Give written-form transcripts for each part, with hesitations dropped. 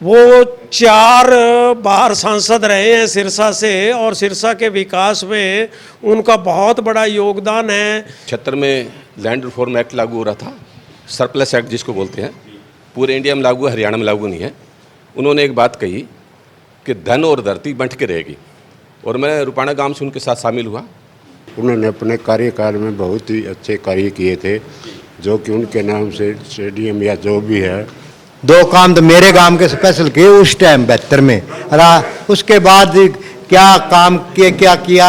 वो 4 बार सांसद रहे हैं सिरसा से और सिरसा के विकास में उनका बहुत बड़ा योगदान है। 76 में लैंड रिफॉर्म एक्ट लागू हो रहा था, सरप्लस एक्ट जिसको बोलते हैं, पूरे इंडिया में लागू है, हरियाणा में लागू नहीं है। उन्होंने एक बात कही कि धन और धरती बंट के रहेगी, और मैं रुपाना गांव से उनके साथ शामिल हुआ। उन्होंने अपने कार्यकाल में बहुत ही अच्छे कार्य किए थे, जो कि उनके नाम से स्टेडियम या जो भी है। 2 काम तो मेरे गांव के स्पेशल किए उस टाइम 72 में। उसके बाद क्या काम किए, क्या किया।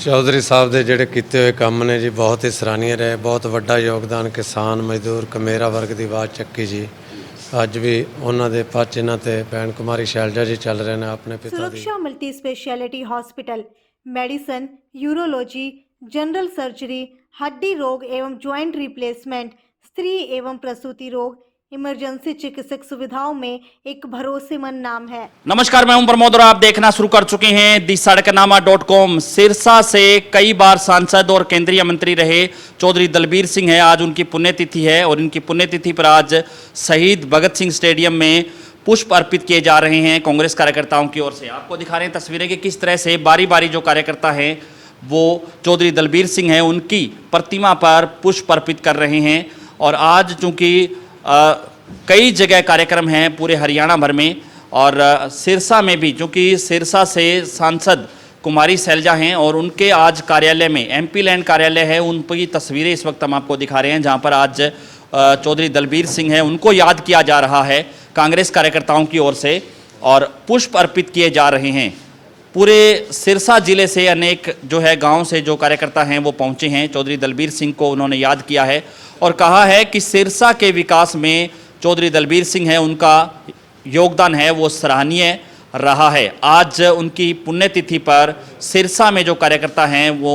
चौधरी साहब ਦੇ ਜਿਹੜੇ ਕੀਤੇ ਹੋਏ ਕੰਮ ਨੇ ਜੀ ਬਹੁਤ ਹੀ ਸਰਾਹਨੀय ਰਹੇ। ਬਹੁਤ ਵੱਡਾ ਯੋਗਦਾਨ ਕਿਸਾਨ ਮਜ਼ਦੂਰ ਕਮੇਰਾ ਵਰਗ ਦੀ ਆਵਾਜ਼ ਚੱਕੀ ਜੀ। ਅੱਜ ਵੀ ਉਹਨਾਂ ਦੇ ਪੱਚ ਇਹਨਾਂ ਤੇ ਭੈਣ ਕੁਮਾਰੀ ਸ਼ੈਲਜਾ ਜੀ ਚੱਲ ਰਹੇ ਨੇ ਆਪਣੇ ਪਿਤਾ ਦੀ। सुरक्षा multi speciality hospital medicine, urology, general surgery, हड्डी रोग एवं ज्वाइंट रिप्लेसमेंट, स्त्री एवं प्रसूति रोग, इमरजेंसी चिकित्सक सुविधाओं में एक भरोसेमंद नाम है। नमस्कार, मैं हूं प्रमोद और आप देखना शुरू कर चुके हैं दी-सड़कनामा.com। सिरसा से कई बार सांसद और केंद्रीय मंत्री रहे चौधरी दलबीर सिंह है। आज उनकी पुण्यतिथि है और इनकी पुण्यतिथि पर आज शहीद भगत सिंह स्टेडियम में पुष्प अर्पित किए जा रहे हैं कांग्रेस कार्यकर्ताओं की ओर से। आपको दिखा रहे हैं तस्वीरें कि किस तरह से बारी बारी जो कार्यकर्ता हैं वो चौधरी दलबीर सिंह हैं उनकी प्रतिमा पर पुष्प अर्पित कर रहे हैं। और आज चूँकि कई जगह कार्यक्रम हैं पूरे हरियाणा भर में, और सिरसा में भी, चूँकि सिरसा से सांसद कुमारी शैलजा हैं और उनके आज कार्यालय में MP लैंड कार्यालय है, उन की तस्वीरें इस वक्त हम आपको दिखा रहे हैं, जहाँ पर आज चौधरी दलबीर सिंह है उनको याद किया जा रहा है कांग्रेस कार्यकर्ताओं की ओर से, और पुष्प अर्पित किए जा रहे हैं। पूरे सिरसा जिले से अनेक जो है गांव से जो कार्यकर्ता हैं वो पहुंचे हैं। चौधरी दलबीर सिंह को उन्होंने याद किया है और कहा है कि सिरसा के विकास में चौधरी दलबीर सिंह है उनका योगदान है वो सराहनीय रहा है। आज उनकी पुण्यतिथि पर सिरसा में जो कार्यकर्ता हैं वो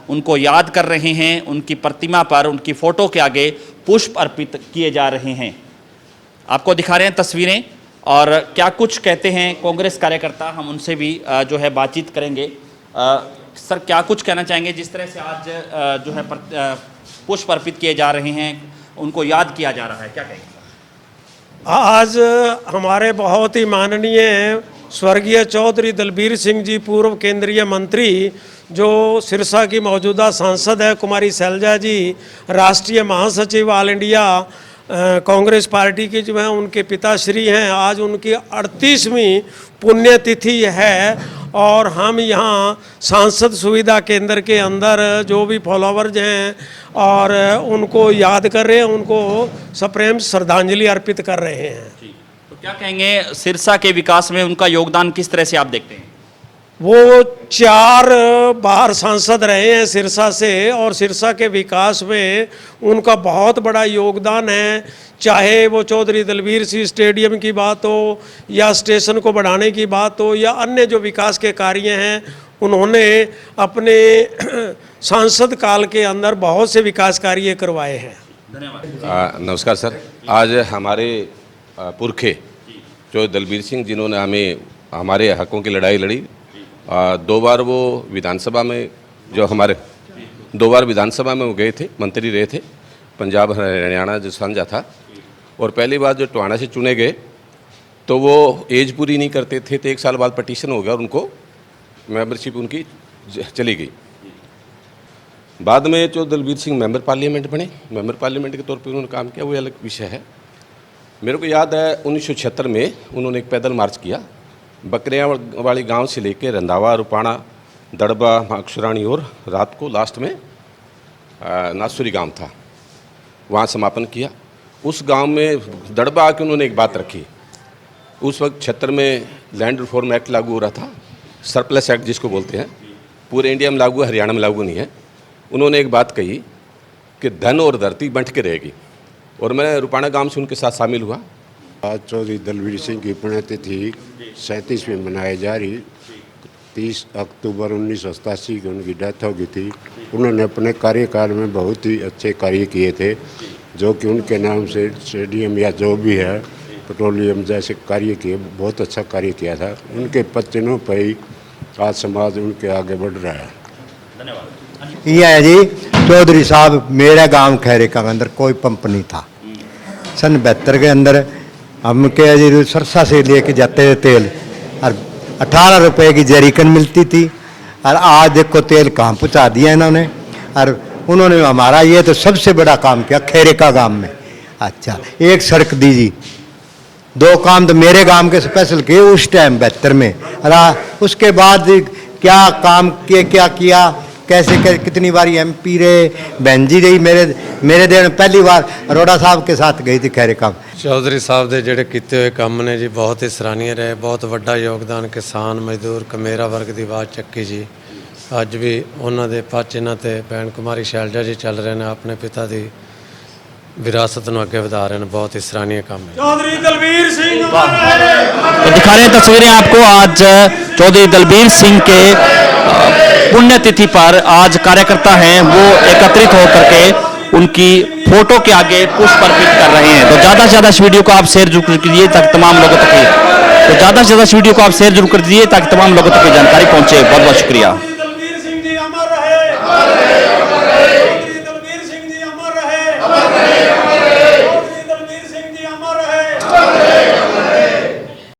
उनको याद कर रहे हैं, उनकी प्रतिमा पर, उनकी फ़ोटो के आगे पुष्प अर्पित किए जा रहे हैं। आपको दिखा रहे हैं तस्वीरें, और क्या कुछ कहते हैं कांग्रेस कार्यकर्ता, हम उनसे भी जो है बातचीत करेंगे। सर, क्या कुछ कहना चाहेंगे जिस तरह से आज जो है पुष्प अर्पित किए जा रहे हैं, उनको याद किया जा रहा है, क्या कहेंगे? आज हमारे बहुत ही माननीय स्वर्गीय चौधरी दलबीर सिंह जी, पूर्व केंद्रीय मंत्री, जो सिरसा की मौजूदा सांसद है, कुमारी शैलजा जी राष्ट्रीय महासचिव ऑल इंडिया कांग्रेस पार्टी की जो है उनके पिताश्री हैं। आज उनकी 38वीं पुण्यतिथि है और हम यहाँ सांसद सुविधा केंद्र के अंदर जो भी फॉलोवर्स हैं और उनको याद कर रहे हैं, उनको सप्रेम श्रद्धांजलि अर्पित कर रहे हैं। तो क्या कहेंगे, सिरसा के विकास में उनका योगदान किस तरह से आप देखते हैं? वो 4 बार सांसद रहे हैं सिरसा से और सिरसा के विकास में उनका बहुत बड़ा योगदान है। चाहे वो चौधरी दलबीर सिंह स्टेडियम की बात हो या स्टेशन को बढ़ाने की बात हो या अन्य जो विकास के कार्य हैं, उन्होंने अपने सांसद काल के अंदर बहुत से विकास कार्य करवाए हैं। धन्यवाद। नमस्कार सर। आज हमारे पुरखे जो दलबीर सिंह, जिन्होंने हमें हमारे हकों की लड़ाई लड़ी, 2 बार वो विधानसभा में जो हमारे 2 बार विधानसभा में वो गए थे, मंत्री रहे थे, पंजाब हरियाणा जो साझा था। और पहली बार जो टोहाना से चुने गए तो वो एज पूरी नहीं करते थे, तो 1 साल बाद पटिशन हो गया और उनको मेंबरशिप उनकी चली गई। बाद में जो दलबीर सिंह मेंबर पार्लियामेंट बने, मेंबर पार्लियामेंट के तौर पर उन्होंने काम किया, वो अलग विषय है। मेरे को याद है 1976 में उन्होंने एक पैदल मार्च किया, बकरियाँ वाली गांव से लेके रंधावा, रुपाना, दड़बा, अक्षराणी, और रात को लास्ट में नासुरी गांव था, वहाँ समापन किया। उस गांव में दड़बा आके उन्होंने एक बात रखी। उस वक्त 76 में लैंड रिफॉर्म एक्ट लागू हो रहा था, सरप्लस एक्ट जिसको बोलते हैं, पूरे इंडिया में लागू है, हरियाणा में लागू नहीं है। उन्होंने एक बात कही कि धन और धरती बंट के रहेगी, और मैं रुपाना गांव से उनके साथ शामिल हुआ। आज चौधरी दलबीर सिंह की पुण्यतिथि 37वीं मनाई जा रही। 30 अक्टूबर 1987 को उनकी डेथ हो गई थी। उन्होंने अपने कार्यकाल में बहुत ही अच्छे कार्य किए थे, जो कि उनके नाम से स्टेडियम या जो भी है, पेट्रोलियम जैसे कार्य किए, बहुत अच्छा कार्य किया था। उनके पच्चनों पर ही आज समाज उनके आगे बढ़ रहा है। धन्यवाद। ये है जी, चौधरी साहब, मेरे गांव खैरे का अंदर कोई पंप नहीं था। सन 72 के अंदर हम के जी सरसा से लेके जाते थे तेल, और 18 रुपए की जरीकन मिलती थी, और आज देखो तेल कहाँ पहुँचा दिया इन्होंने। और उन्होंने हमारा ये तो सबसे बड़ा काम किया खेरे का गांव में। अच्छा, एक सड़क दी जी, 2 काम तो मेरे गांव के स्पेशल किए उस टाइम 72 में। उसके बाद क्या काम किए, क्या किया, कैसे कितनी बार MP रहे, बहन जी रही मेरे देन पहली बार अरोड़ा साहब के साथ गई थी खैरे काम। ਚੌਧਰੀ ਸਾਹਿਬ ਦੇ ਜਿਹੜੇ ਕੀਤੇ ਹੋਏ ਕੰਮ ਨੇ ਜੀ ਬਹੁਤ ਹੀ ਸਰਾਹਨੀय ਰਹੇ, ਬਹੁਤ ਵੱਡਾ ਯੋਗਦਾਨ ਕਿਸਾਨ ਮਜ਼ਦੂਰ ਕਮੇਰਾ ਵਰਗ ਦੀ ਆਵਾਜ਼ ਚੱਕੀ ਜੀ। ਅੱਜ ਵੀ ਉਹਨਾਂ ਦੇ ਪੱਚ ਇਹਨਾਂ ਤੇ ਭੈਣ ਕੁਮਾਰੀ ਸ਼ੈਲਜਾ ਜੀ ਚੱਲ ਰਹੇ ਨੇ, ਆਪਣੇ ਪਿਤਾ ਦੀ विरासत ਨੂੰ ਅੱਗੇ ਵਧਾ ਰਹੇ ਨੇ। बहुत ही सराहनीय काम है। चौधरी दलबीर सिंह तो दिखा रहे हैं तस्वीरें आपको। आज चौधरी दलबीर सिंह के पुण्यतिथि पर आज कार्यकर्ता हैं वो एकत्रित होकर के उनकी फोटो के आगे पुष्प अर्पित कर रहे हैं। तो ज़्यादा से ज़्यादा इस वीडियो को आप शेयर जरूर कीजिए ताकि तमाम लोगों तक जानकारी पहुंचे। बहुत बहुत शुक्रिया।